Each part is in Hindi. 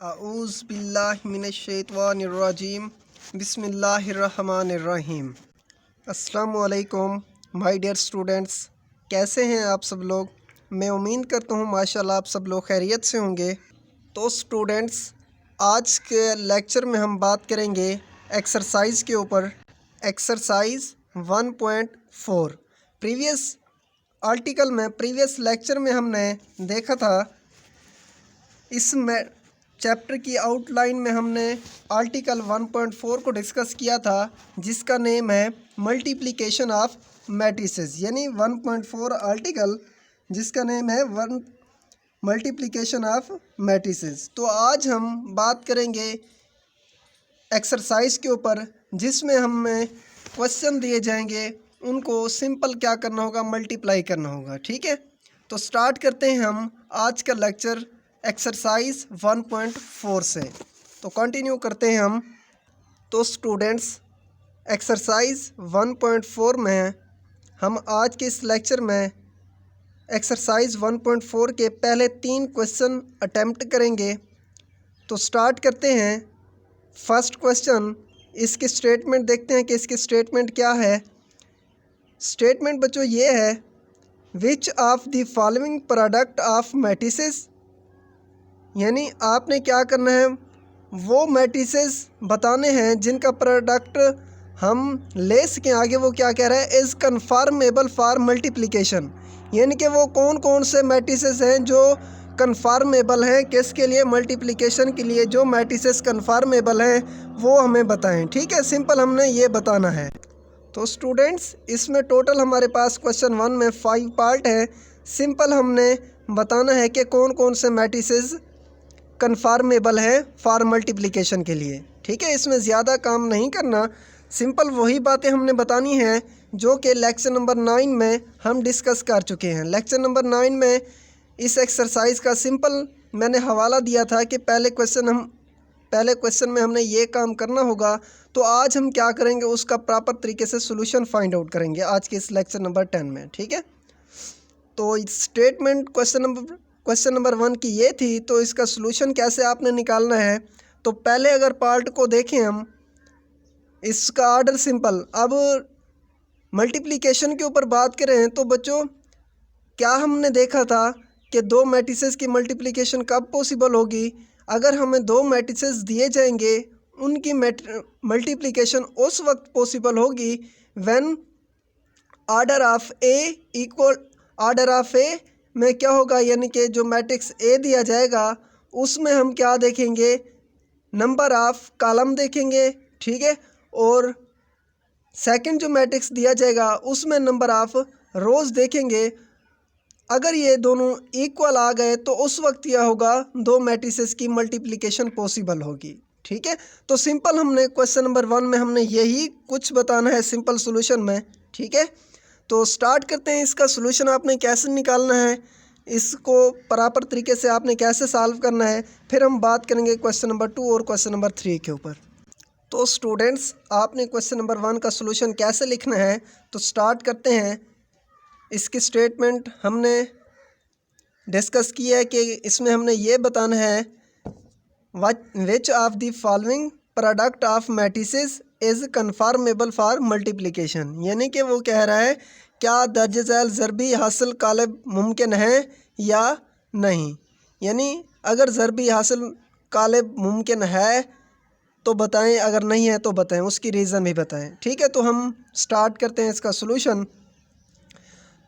आऊज़ बिल्लाहि मिनश शैतानिर्रजीम बिस्मिल्लाहिर्रहमानिर्रहीम। अस्सलामु अलैकुम माय डियर स्टूडेंट्स, कैसे हैं आप सब लोग। मैं उम्मीद करता हूँ माशाल्लाह आप सब लोग खैरियत से होंगे। तो स्टूडेंट्स, आज के लेक्चर में हम बात करेंगे एक्सरसाइज के ऊपर। एक्सरसाइज 1.4 प्रीवियस लेक्चर में हमने देखा था, इस चैप्टर की आउटलाइन में हमने आर्टिकल 1.4 को डिस्कस किया था, जिसका नेम है मल्टीप्लिकेशन ऑफ मैट्रिसेस, यानी 1.4 आर्टिकल जिसका नेम है मल्टीप्लिकेशन ऑफ मैट्रिसेस। तो आज हम बात करेंगे एक्सरसाइज के ऊपर, जिसमें हमें क्वेश्चन दिए जाएंगे, उनको सिंपल क्या करना होगा, मल्टीप्लाई करना होगा। ठीक है, तो स्टार्ट करते हैं हम आज का लेक्चर एक्सरसाइज 1.4 से। तो कंटिन्यू करते हैं हम। तो स्टूडेंट्स, एक्सरसाइज 1.4 में हम आज के इस लेक्चर में एक्सरसाइज 1.4 के पहले 3 क्वेश्चन अटेम्प्ट करेंगे। तो स्टार्ट करते हैं। फर्स्ट क्वेश्चन, इसकी स्टेटमेंट देखते हैं कि इसकी स्टेटमेंट क्या है। स्टेटमेंट बच्चों ये है, which of the following product of matrices, यानी आपने क्या करना है, वो मैट्रिसेस बताने हैं जिनका प्रोडक्ट हम ले सकें। आगे वो क्या कह रहा है, इज़ कन्फर्मेबल फॉर मल्टीप्लिकेशन, यानी कि वो कौन कौन से मैट्रिसेस हैं जो कन्फर्मेबल हैं, किसके लिए, मल्टीप्लिकेशन के लिए। जो मैट्रिसेस कन्फर्मेबल हैं वो हमें बताएं। ठीक है, सिंपल हमने ये बताना है। तो स्टूडेंट्स, इसमें टोटल हमारे पास क्वेश्चन 1 में 5 पार्ट है। सिंपल हमने बताना है कि कौन कौन से मैट्रिसेस कन्फर्मेबल है फॉर मल्टीप्लिकेशन के लिए। ठीक है, इसमें ज़्यादा काम नहीं करना, सिंपल वही बातें हमने बतानी हैं जो कि लेक्चर नंबर 9 में हम डिस्कस कर चुके हैं। लेक्चर नंबर 9 में इस एक्सरसाइज का सिंपल मैंने हवाला दिया था कि पहले क्वेश्चन में हमने ये काम करना होगा। तो आज हम क्या करेंगे, उसका प्रॉपर तरीके से सोल्यूशन फाइंड आउट करेंगे आज के इस लेक्चर नंबर 10 में। ठीक है, तो स्टेटमेंट क्वेश्चन नंबर 1 की ये थी। तो इसका सलूशन कैसे आपने निकालना है, तो पहले अगर पार्ट को देखें हम, इसका ऑर्डर सिंपल। अब मल्टीप्लिकेशन के ऊपर बात करें तो बच्चों, क्या हमने देखा था कि दो मैट्रिसेस की मल्टीप्लिकेशन कब पॉसिबल होगी, अगर हमें दो मैट्रिसेस दिए जाएंगे, उनकी मल्टीप्लिकेशन उस वक्त पॉसिबल होगी when order of A equal order of A में क्या होगा, यानी कि जो मैट्रिक्स ए दिया जाएगा उसमें हम क्या देखेंगे, नंबर ऑफ कॉलम देखेंगे। ठीक है, और सेकंड जो मैट्रिक्स दिया जाएगा उसमें नंबर ऑफ रोज देखेंगे। अगर ये दोनों इक्वल आ गए तो उस वक्त क्या होगा, दो मैट्रिसेस की मल्टीप्लिकेशन पॉसिबल होगी। ठीक है, तो सिंपल हमने क्वेश्चन नंबर 1 में हमने यही कुछ बताना है सिंपल सॉल्यूशन में। ठीक है, तो स्टार्ट करते हैं। इसका सॉल्यूशन आपने कैसे निकालना है, इसको प्रॉपर तरीके से आपने कैसे सॉल्व करना है, फिर हम बात करेंगे क्वेश्चन नंबर 2 और क्वेश्चन नंबर 3 के ऊपर। तो स्टूडेंट्स, आपने क्वेश्चन नंबर 1 का सॉल्यूशन कैसे लिखना है, तो स्टार्ट करते हैं। इसकी स्टेटमेंट हमने डिस्कस की है कि इसमें हमने ये बताना है, which of the following product of matrices is conformable for multiplication, यानी कि वो कह रहा है क्या दर्ज झैल ज़रबी हासिल कालब मुमकिन है या नहीं। यानी अगर ज़रबी हासिल कालब मुमकिन है तो बताएं, अगर नहीं है तो बताएं, उसकी रीज़न भी बताएं। ठीक है, तो हम स्टार्ट करते हैं इसका सॉल्यूशन।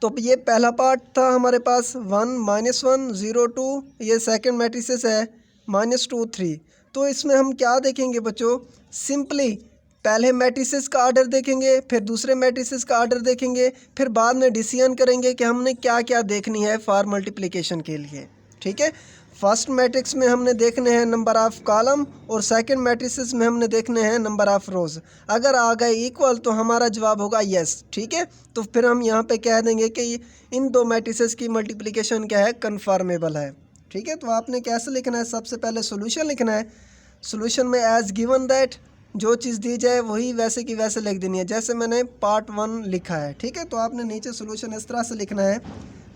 तो ये पहला पार्ट था हमारे पास 1 -1 0 2, ये सेकंड मैट्रिसेस है -2 3। तो इसमें हम क्या देखेंगे बच्चों, सिंपली पहले मैट्रिसेस का ऑर्डर देखेंगे, फिर दूसरे मैट्रिसेस का ऑर्डर देखेंगे, फिर बाद में डिसीजन करेंगे कि हमने क्या क्या देखनी है फॉर मल्टीप्लिकेशन के लिए। ठीक है, फर्स्ट मैट्रिक्स में हमने देखने हैं नंबर ऑफ़ कॉलम और सेकंड मैट्रिसेस में हमने देखने हैं नंबर ऑफ़ रोज़। अगर आ गए इक्वल तो हमारा जवाब होगा यस। ठीक है, तो फिर हम यहाँ पे कह देंगे कि इन दो मैट्रिसेस की मल्टीप्लिकेशन क्या है, कन्फर्मेबल है। ठीक है, तो आपने कैसे लिखना है, सबसे पहले सोल्यूशन लिखना है। सोल्यूशन में एज गिवन दैट, जो चीज़ दी जाए वही वैसे की वैसे लिख देनी है, जैसे मैंने पार्ट 1 लिखा है। ठीक है, तो आपने नीचे सोल्यूशन इस तरह से लिखना है,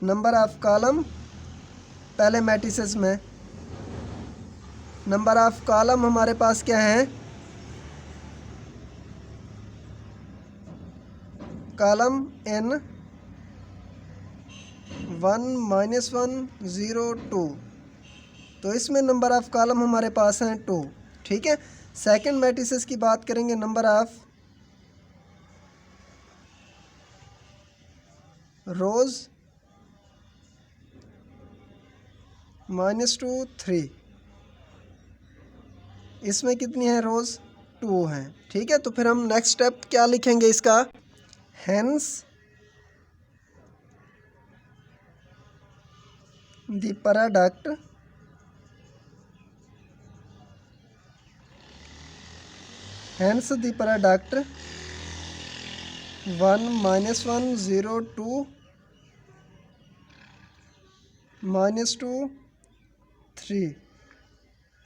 नंबर ऑफ़ कॉलम पहले मैट्रिसेस में नंबर ऑफ कॉलम हमारे पास क्या है, कॉलम n 1 -1 0 2, तो इसमें नंबर ऑफ कॉलम हमारे पास हैं 2। ठीक है। सेकंड मैट्रिसेस की बात करेंगे, नंबर ऑफ रोज -2 3, इसमें कितनी है रोज 2 हैं। ठीक है। तो फिर हम नेक्स्ट स्टेप क्या लिखेंगे इसका, hence the product hence the product 1 -1 0 2 -2 3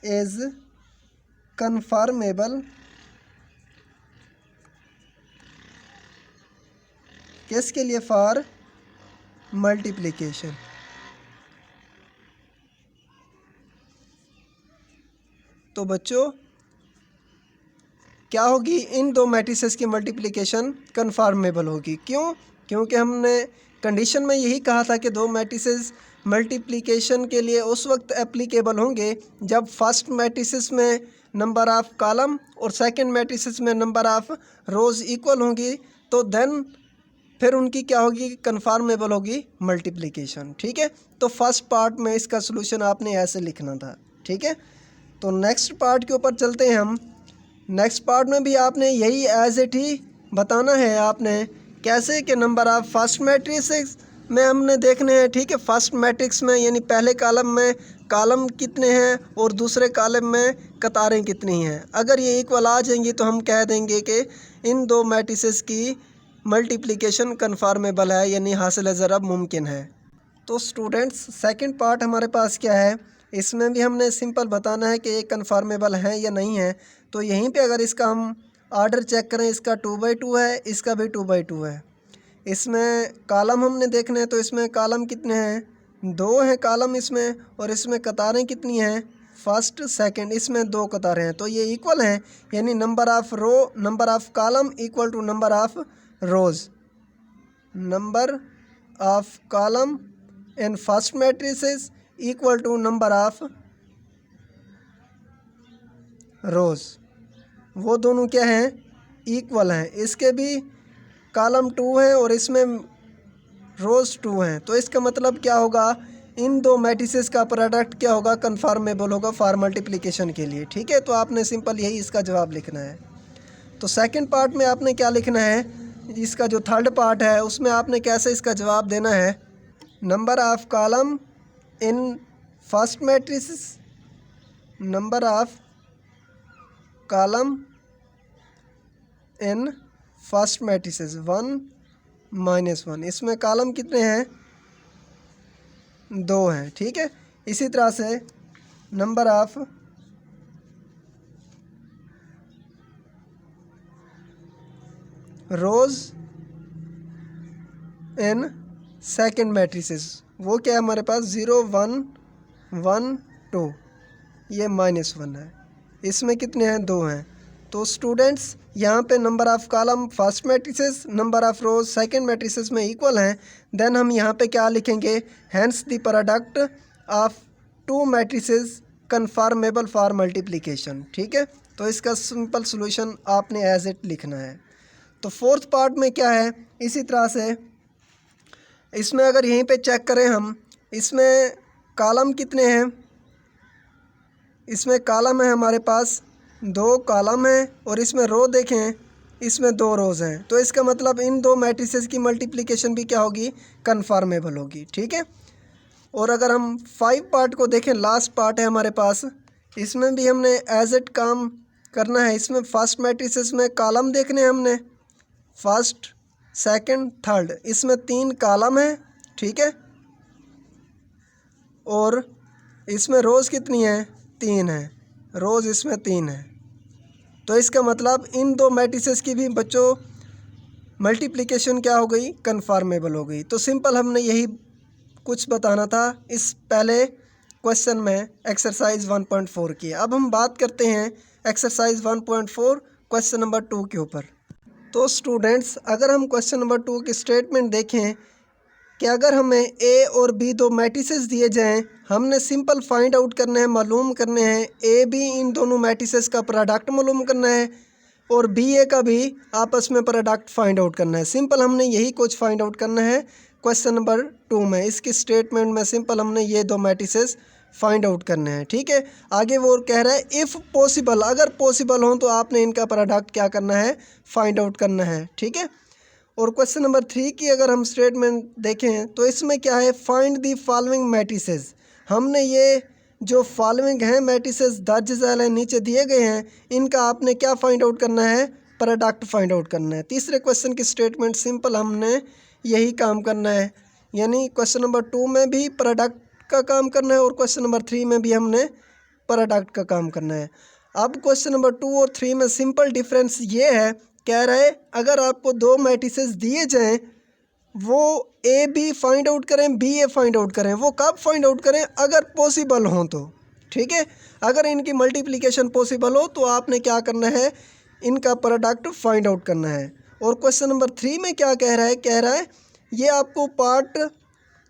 is conformable किसके लिए, फॉर मल्टीप्लिकेशन। तो बच्चों क्या होगी, इन दो मैट्रिसेस की मल्टीप्लिकेशन कन्फर्मेबल होगी। क्यों? क्योंकि हमने कंडीशन में यही कहा था कि दो मैट्रिसेस मल्टीप्लिकेशन के लिए उस वक्त एप्लीकेबल होंगे जब फर्स्ट मैट्रिसेस में नंबर ऑफ कॉलम और सेकंड मैट्रिसेस में नंबर ऑफ रोज इक्वल होंगी, तो देन फिर उनकी क्या होगी, कन्फर्मेबल होगी मल्टीप्लिकेशन। ठीक है। तो फर्स्ट पार्ट में इसका सोल्यूशन आपने ऐसे लिखना था। ठीक है। तो नेक्स्ट पार्ट के ऊपर चलते हैं हम। नेक्स्ट पार्ट में भी आपने यही एज इट ही बताना है आपने, कैसे कि नंबर ऑफ फर्स्ट मैट्रिक्स में हमने देखने हैं। ठीक है। फर्स्ट मैट्रिक्स में यानी पहले कॉलम में कॉलम कितने हैं और दूसरे कॉलम में कतारें कितनी हैं। अगर ये इक्वल आ जाएंगी तो हम कह देंगे कि इन दो मैट्रिसेस की मल्टीप्लिकेशन कन्फर्मेबल है, यानी हासिल ज़रब मुमकिन है। तो स्टूडेंट्स सेकंड पार्ट हमारे पास क्या है, इसमें भी हमने सिंपल बताना है कि ये कन्फर्मेबल है या नहीं है। तो यहीं पे अगर इसका हम आर्डर चेक करें, इसका 2/2 है, इसका भी 2/2 है। इसमें कॉलम हमने देखने हैं, तो इसमें कॉलम कितने हैं, 2 हैं कॉलम इसमें, और इसमें कतारें कितनी हैं, फर्स्ट सेकंड, इसमें 2 कतारें हैं। तो ये इक्वल हैं, यानी number of row number of column equal to number of rows. Number of column in first matrices equal to number of rows, वो दोनों क्या हैं, इक्वल हैं। इसके भी कॉलम 2 हैं और इसमें रोज 2 हैं। तो इसका मतलब क्या होगा, इन दो मैट्रिसेस का प्रोडक्ट क्या होगा, कन्फर्मेबल होगा फॉर मल्टीप्लिकेशन के लिए। ठीक है। तो आपने सिंपल यही इसका जवाब लिखना है। तो सेकंड पार्ट में आपने क्या लिखना है, इसका जो थर्ड पार्ट है उसमें आपने कैसे इसका जवाब देना है, number of column in first matrices, number of column in first matrices 1 -1, इसमें कॉलम कितने हैं, 2 हैं। ठीक है। इसी तरह से number of rose in second matrices, वो क्या है हमारे पास, 0 1 1 2, ये -1 है। इसमें कितने हैं, 2 हैं। तो स्टूडेंट्स यहाँ पे number of column first matrices, number of rows second matrices में इक्वल हैं। देन हम यहाँ पे क्या लिखेंगे, hence the product of 2 matrices conformable for multiplication. ठीक है। तो इसका सिंपल सोल्यूशन आपने एज इट लिखना है। तो फोर्थ पार्ट में क्या है, इसी तरह से इसमें अगर यहीं पे चेक करें हम, इसमें कॉलम कितने हैं, इसमें कॉलम है हमारे पास 2 कॉलम हैं और इसमें रो देखें, इसमें 2 रोज़ हैं। तो इसका मतलब इन दो मैट्रिसेस की मल्टीप्लिकेशन भी क्या होगी, कन्फर्मेबल होगी। ठीक है। और अगर हम 5 पार्ट को देखें, लास्ट पार्ट है हमारे पास, इसमें भी हमने एज इट काम करना है। इसमें फर्स्ट मैट्रिसेस में कॉलम देखने हैं हमने, फर्स्ट सेकंड थर्ड, इसमें 3 कॉलम हैं। ठीक है। और इसमें रोज़ कितनी हैं, 3 हैं, रोज़ इसमें 3 हैं। तो इसका मतलब इन दो मैट्रिसेस की भी बच्चों मल्टीप्लिकेशन क्या हो गई, कन्फर्मेबल हो गई। तो सिंपल हमने यही कुछ बताना था इस पहले क्वेश्चन में एक्सरसाइज 1.4 की। अब हम बात करते हैं एक्सरसाइज 1.4 क्वेश्चन नंबर 2 के ऊपर। तो स्टूडेंट्स, अगर हम क्वेश्चन नंबर 2 की स्टेटमेंट देखें कि अगर हमें ए और बी दो मैट्रिसेस दिए जाएं, हमने सिंपल फाइंड आउट करना है, मालूम करने हैं ए बी, इन दोनों मैट्रिसेस का प्रोडक्ट मालूम करना है और बी ए का भी आपस में प्रोडक्ट फाइंड आउट करना है। सिंपल हमने यही कुछ फाइंड आउट करना है क्वेश्चन नंबर 2 में। इसकी स्टेटमेंट में सिंपल हमने ये दो मैट्रिसेस फाइंड आउट करने हैं, ठीक है। आगे वो कह रहा है इफ़ पॉसिबल, अगर पॉसिबल हो तो आपने इनका प्रोडक्ट क्या करना है, फाइंड आउट करना है, ठीक है। और क्वेश्चन नंबर 3 की अगर हम स्टेटमेंट देखें तो इसमें क्या है, फाइंड दी फॉलोइंग मैट्रिसेस। हमने ये जो फॉलोइंग हैं मैट्रिसेस दर्ज झैल है नीचे दिए गए हैं, इनका आपने क्या फाइंड आउट करना है, प्रोडक्ट फाइंड आउट करना है। तीसरे क्वेश्चन की स्टेटमेंट सिंपल हमने यही काम करना है, यानी क्वेश्चन नंबर 2 में भी प्रोडक्ट का काम करना है और क्वेश्चन नंबर 3 में भी हमने प्रोडक्ट का काम करना है। अब क्वेश्चन नंबर 2 और 3 में सिंपल डिफरेंस ये है, कह रहा है अगर आपको दो मैट्रिसेस दिए जाएं, वो ए बी फाइंड आउट करें, बी ए फाइंड आउट करें। वो कब फाइंड आउट करें, अगर पॉसिबल हो तो, ठीक है। अगर इनकी मल्टीप्लिकेशन पॉसिबल हो तो आपने क्या करना है, इनका प्रोडक्ट फाइंड आउट करना है। और क्वेश्चन नंबर 3 में क्या कह रहा है ये आपको पार्ट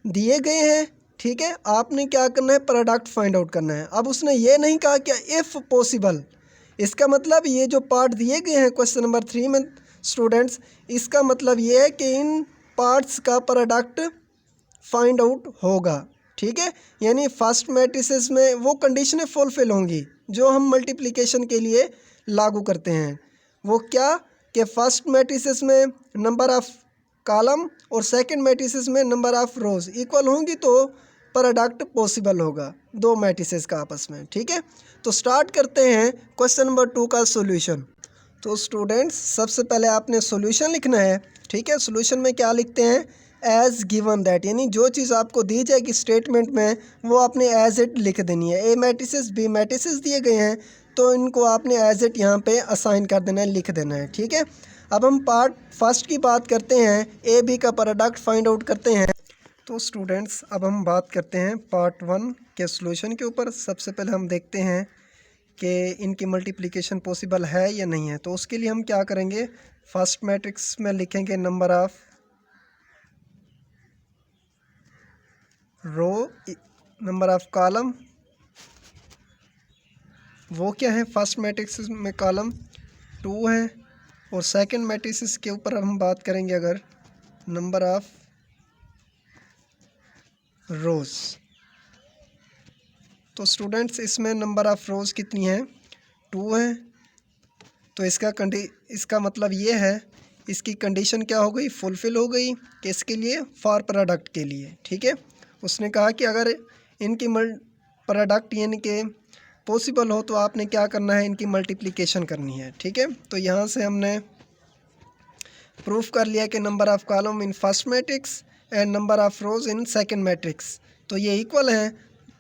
दिए गए हैं, ठीक है, आपने क्या करना है, प्रोडक्ट फाइंड आउट करना है। अब उसने ये नहीं कहा कि इफ़ पॉसिबल, इसका मतलब ये जो पार्ट दिए गए हैं क्वेश्चन नंबर 3 में स्टूडेंट्स, इसका मतलब ये है कि इन पार्ट्स का प्रोडक्ट फाइंड आउट होगा, ठीक है। यानी फर्स्ट मैट्रिसेस में वो कंडीशनें फुलफिल होंगी जो हम मल्टीप्लिकेशन के लिए लागू करते हैं। वो क्या कि फर्स्ट मैट्रिसेस में नंबर ऑफ कॉलम और सेकंड मैट्रिसेस में नंबर ऑफ रोज इक्वल होंगी तो प्रोडक्ट पॉसिबल होगा दो मैट्रिसेस का आपस में, ठीक है। तो स्टार्ट करते हैं क्वेश्चन नंबर 2 का सॉल्यूशन। तो स्टूडेंट्स, सबसे पहले आपने सॉल्यूशन लिखना है, ठीक है। सॉल्यूशन में क्या लिखते हैं, एज गिवन दैट, यानी जो चीज़ आपको दी जाएगी स्टेटमेंट में वो आपने एज इट लिख देनी है। ए मैट्रिसेस बी मैट्रिसेस दिए गए हैं तो इनको आपने एज इट यहाँ पे असाइन कर देना है, लिख देना है, ठीक है। अब हम पार्ट फर्स्ट की बात करते हैं, ए बी का प्रोडक्ट फाइंड आउट करते हैं। तो स्टूडेंट्स, अब हम बात करते हैं पार्ट 1 के सॉल्यूशन के ऊपर। सबसे पहले हम देखते हैं कि इनकी मल्टीप्लिकेशन पॉसिबल है या नहीं है। तो उसके लिए हम क्या करेंगे, फर्स्ट मैट्रिक्स में लिखेंगे number of row, number of column, वो क्या है, फर्स्ट मैट्रिक्स में कॉलम 2 है। और सेकंड मैट्रिक्स के ऊपर हम बात करेंगे अगर नंबर ऑफ रोज़। तो स्टूडेंट्स, इसमें नंबर ऑफ़ रोज़ कितनी है, 2 है। तो इसका मतलब ये है, इसकी कंडीशन क्या हो गई, फुलफ़िल हो गई कि इसके लिए, फॉर प्रोडक्ट के लिए, ठीक है। उसने कहा कि अगर इनकी प्रोडक्ट यानी कि पॉसिबल हो तो आपने क्या करना है, इनकी मल्टीप्लिकेशन करनी है, ठीक है। तो यहाँ से हमने प्रूफ कर लिया कि number of column in first matrix and number of rows in second matrix तो ये इक्वल हैं।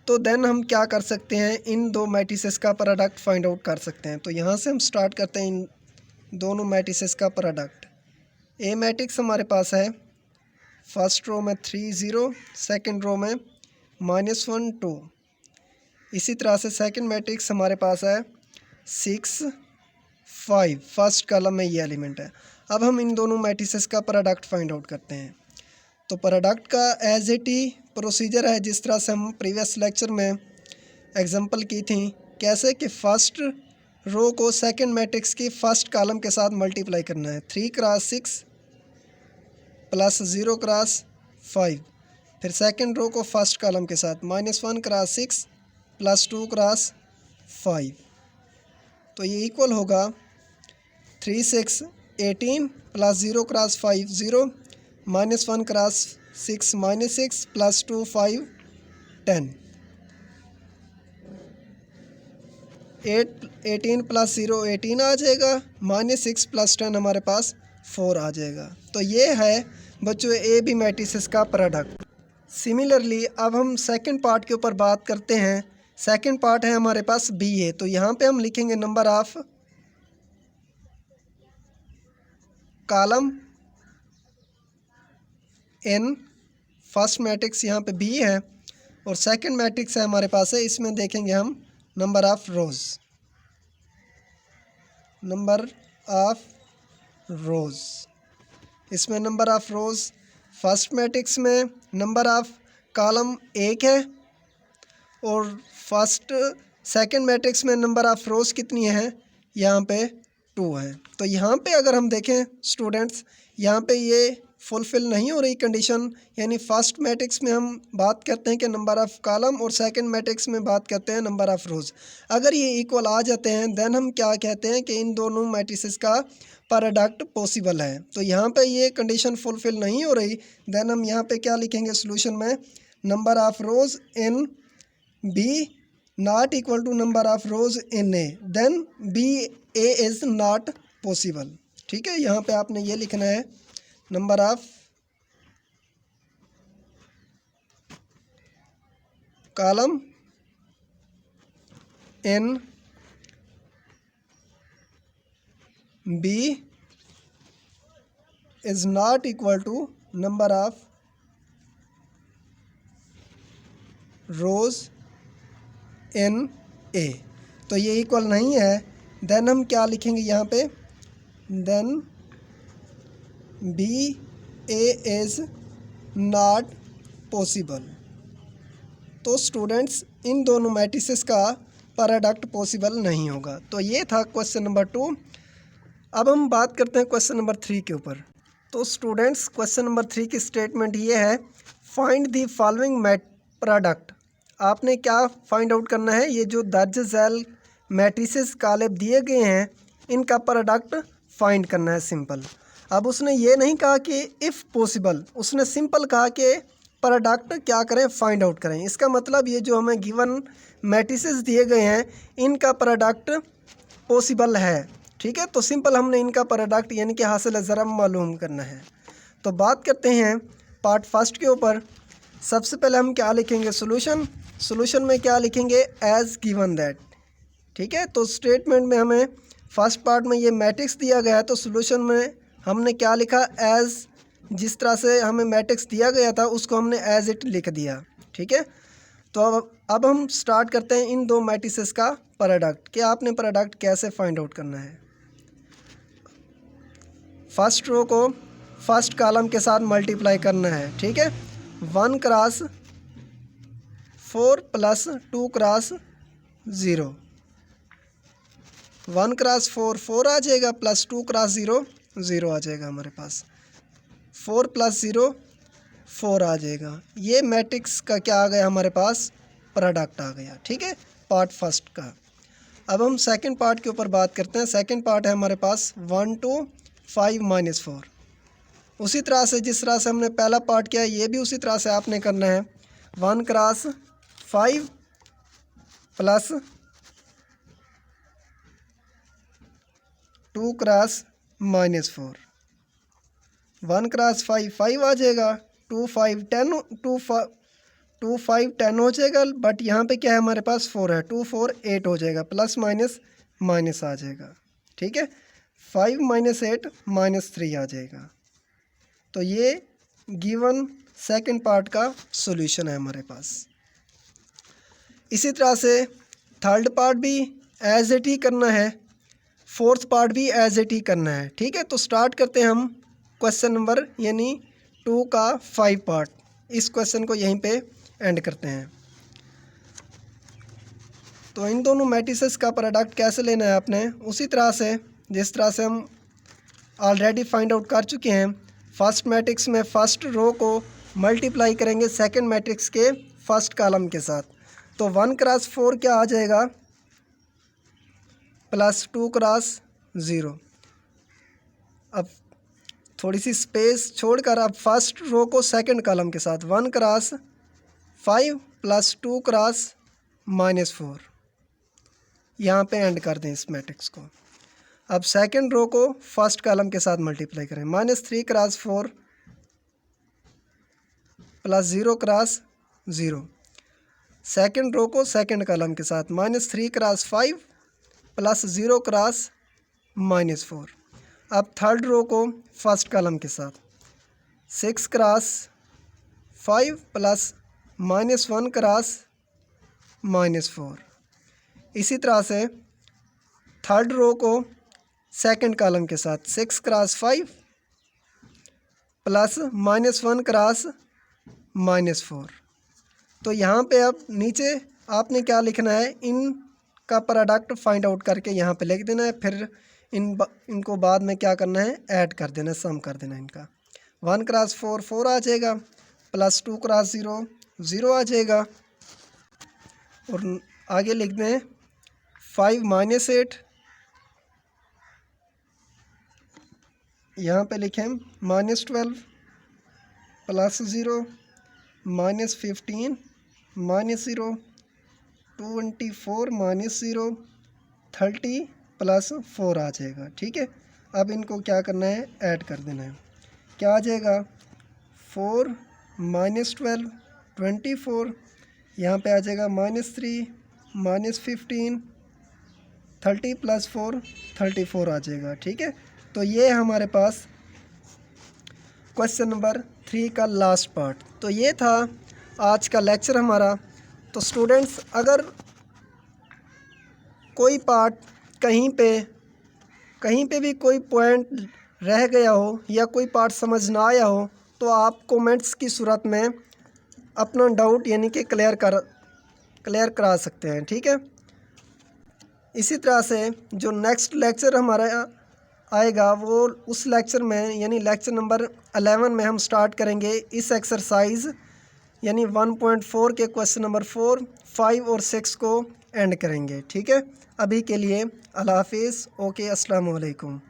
तो देन हम क्या कर सकते हैं, इन दो मैट्रिसेस का प्रोडक्ट फाइंड आउट कर सकते हैं। तो यहाँ से हम स्टार्ट करते हैं इन दोनों मैट्रिसेस का प्रोडक्ट। ए मैट्रिक्स हमारे पास है, फर्स्ट रो में 3 0, सेकंड रो में -1 2। इसी तरह से सेकंड मैट्रिक्स हमारे पास है 6 5, फर्स्ट कॉलम में ये एलिमेंट है। अब हम इन दोनों मैट्रिसेस का प्रोडक्ट फाइंड आउट करते हैं। तो प्रोडक्ट का एज इट ही प्रोसीजर है जिस तरह से हम प्रीवियस लेक्चर में एग्जांपल की थी, कैसे कि फ़र्स्ट रो को सेकंड मैट्रिक्स की फ़र्स्ट कॉलम के साथ मल्टीप्लाई करना है, 3 क्रॉस 6 प्लस 0 क्रॉस 5। फिर सेकंड रो को फर्स्ट कॉलम के साथ -1 क्रॉस 6 प्लस 2 क्रॉस 5। तो ये इक्वल होगा 3 6 18 plus 0 cross 5 0, -1 cross 6 -6 plus 2 5 10। 18 plus 0 18 आ जाएगा, -6 प्लस 10 हमारे पास 4 आ जाएगा। तो ये है बच्चों ए बी मैट्रिसेस का प्रोडक्ट। सिमिलरली अब हम सेकंड पार्ट के ऊपर बात करते हैं। सेकंड पार्ट है हमारे पास बी ए। तो यहाँ पे हम लिखेंगे number of column in first matrix यहाँ पे बी है और सेकंड मैट्रिक्स है हमारे पास है, इसमें देखेंगे हम number of rows, number of rows, इसमें number of rows. First matrix में नंबर ऑफ कॉलम 1 है और सेकंड मैट्रिक्स में नंबर ऑफ रोज़ कितनी है, यहाँ पे 2 है। तो यहाँ पे अगर हम देखें स्टूडेंट्स, यहाँ पे ये फुलफ़िल नहीं हो रही कंडीशन, यानी फर्स्ट मैट्रिक्स में हम बात करते हैं कि नंबर ऑफ़ कॉलम और सेकंड मैट्रिक्स में बात करते हैं नंबर ऑफ़ रोज़। अगर ये इक्वल आ जाते हैं देन हम क्या कहते हैं कि इन दोनों मैट्रिसेस का प्रोडक्ट पॉसिबल है। तो यहाँ पे ये कंडीशन फुलफ़िल नहीं हो रही, देन हम यहाँ पे क्या लिखेंगे सोल्यूशन में, number of rows in B not equal to number of rows in A, then B A is not possible. ठीक है, यहाँ पे आपने ये लिखना है number of column in B is not equal to number of rows in A. तो ये इक्वल नहीं है, देन हम क्या लिखेंगे यहाँ पे, then B A is not possible. तो स्टूडेंट्स इन दोनों मैट्रिसेस का प्रोडक्ट पॉसिबल नहीं होगा। तो ये था क्वेश्चन नंबर 2। अब हम बात करते हैं क्वेश्चन नंबर 3 के ऊपर। तो स्टूडेंट्स क्वेश्चन नंबर 3 की स्टेटमेंट ये है, फाइंड द फॉलोइंग प्रोडक्ट। आपने क्या फाइंड आउट करना है, ये जो दर्ज झैल मैट्रिसेस कालेब दिए गए हैं इनका प्रोडक्ट फाइंड करना है, सिंपल। अब उसने ये नहीं कहा कि इफ़ पॉसिबल, उसने सिंपल कहा कि प्रोडक्ट क्या करें, फाइंड आउट करें। इसका मतलब ये जो हमें गिवन मैट्रिसेस दिए गए हैं इनका प्रोडक्ट पॉसिबल है। ठीक है, तो सिंपल हमने इनका प्रोडक्ट यानी कि हासिल ज़रब मालूम करना है। तो बात करते हैं पार्ट फर्स्ट के ऊपर। सबसे पहले हम क्या लिखेंगे, सोल्यूशन। सोल्यूशन में क्या लिखेंगे, एज़ गिवन दैट। ठीक है, तो स्टेटमेंट में हमें फर्स्ट पार्ट में ये मैट्रिक्स दिया गया है, तो सोल्यूशन में हमने क्या लिखा, एज़, जिस तरह से हमें मैट्रिक्स दिया गया था उसको हमने एज़ इट लिख दिया। ठीक है, तो अब हम स्टार्ट करते हैं इन दो मैट्रिसेस का प्रोडक्ट, कि आपने प्रोडक्ट कैसे फाइंड आउट करना है। फर्स्ट रो को फर्स्ट कॉलम के साथ मल्टीप्लाई करना है। ठीक है, 1 क्रॉस 4 प्लस 2 क्रॉस 0, 1 क्रॉस 4 4 आ जाएगा, प्लस 2 क्रॉस 0 0 आ जाएगा हमारे पास, 4 प्लस 0 4 आ जाएगा। ये मैट्रिक्स का क्या आ गया हमारे पास, प्रोडक्ट आ गया। ठीक है, पार्ट फर्स्ट का। अब हम सेकंड पार्ट के ऊपर बात करते हैं। सेकंड पार्ट है हमारे पास 1 2 5 माइनस 4। उसी तरह से जिस तरह से हमने पहला पार्ट किया ये भी उसी तरह से आपने करना है। 1 cross 5 plus 2 cross minus 4, 1 cross 5 5 आ जाएगा, 2 5 10, 2 5 10 हो जाएगा, बट यहाँ पे क्या है हमारे पास 4 है, 2 4 8 हो जाएगा, प्लस माइनस माइनस आ जाएगा। ठीक है, 5 माइनस 8 माइनस 3 आ जाएगा। तो ये गिवन सेकंड पार्ट का सॉल्यूशन है हमारे पास। इसी तरह से थर्ड पार्ट भी एज इट ही करना है, फोर्थ पार्ट भी एज इट ही करना है। ठीक है, तो स्टार्ट करते हैं हम क्वेश्चन नंबर यानी 2 का 5 पार्ट। इस क्वेश्चन को यहीं पे एंड करते हैं। तो इन दोनों मैट्रिसेस का प्रोडक्ट कैसे लेना है आपने, उसी तरह से जिस तरह से हम ऑलरेडी फाइंड आउट कर चुके हैं। फर्स्ट मैट्रिक्स में फर्स्ट रो को मल्टीप्लाई करेंगे सेकंड मैट्रिक्स के फर्स्ट कॉलम के साथ। तो 1 क्रॉस 4 क्या आ जाएगा, प्लस 2 क्रॉस 0। अब थोड़ी सी स्पेस छोड़कर अब फर्स्ट रो को सेकंड कॉलम के साथ 1 क्रॉस 5 प्लस 2 क्रॉस माइनस 4, यहाँ पे एंड कर दें इस मैट्रिक्स को। अब सेकंड रो को फर्स्ट कॉलम के साथ मल्टीप्लाई करें, -3 cross 4 plus 0 cross 0। Second row को सेकंड कॉलम के साथ -3 क्रॉस 5 प्लस 0 क्रॉस -4। अब थर्ड रो को फर्स्ट कॉलम के साथ 6 क्रॉस 5 प्लस -1 क्रॉस -4। इसी तरह से थर्ड रो को सेकंड कॉलम के साथ 6 क्रॉस 5 प्लस -1 क्रॉस -4। तो यहाँ पे अब नीचे आपने क्या लिखना है, इनका प्रोडक्ट फाइंड आउट करके यहाँ पे लिख देना है। फिर इनको बाद में क्या करना है, ऐड कर देना है, सम कर देना है इनका। 1 क्रॉस 4 4 आ जाएगा, प्लस 2 क्रॉस 0 0 आ जाएगा। और आगे लिख दें 5 माइनस 8, यहाँ पे लिखें -12 प्लस 0 -15 -0 24 -0 30 प्लस 4 आ जाएगा। ठीक है, अब इनको क्या करना है, ऐड कर देना है। क्या आ जाएगा, 4 -12 24, यहाँ पे आ जाएगा -3 -15 30 प्लस 4 34 आ जाएगा। ठीक है, तो ये हमारे पास क्वेश्चन नंबर 3 का लास्ट पार्ट। तो ये था आज का लेक्चर हमारा। तो स्टूडेंट्स, अगर कोई पार्ट कहीं पे भी कोई पॉइंट रह गया हो या कोई पार्ट समझ ना आया हो तो आप कमेंट्स की सूरत में अपना डाउट यानी कि क्लियर करा सकते हैं। ठीक है, इसी तरह से जो नेक्स्ट लेक्चर हमारा आएगा वो उस लेक्चर में यानी लेक्चर नंबर 11 में हम स्टार्ट करेंगे इस एक्सरसाइज यानी 1.4 के क्वेश्चन नंबर 4, 5 और 6 को एंड करेंगे। ठीक है, अभी के लिए अल्लाह हाफिज़। ओके, अस्सलाम वालेकुम।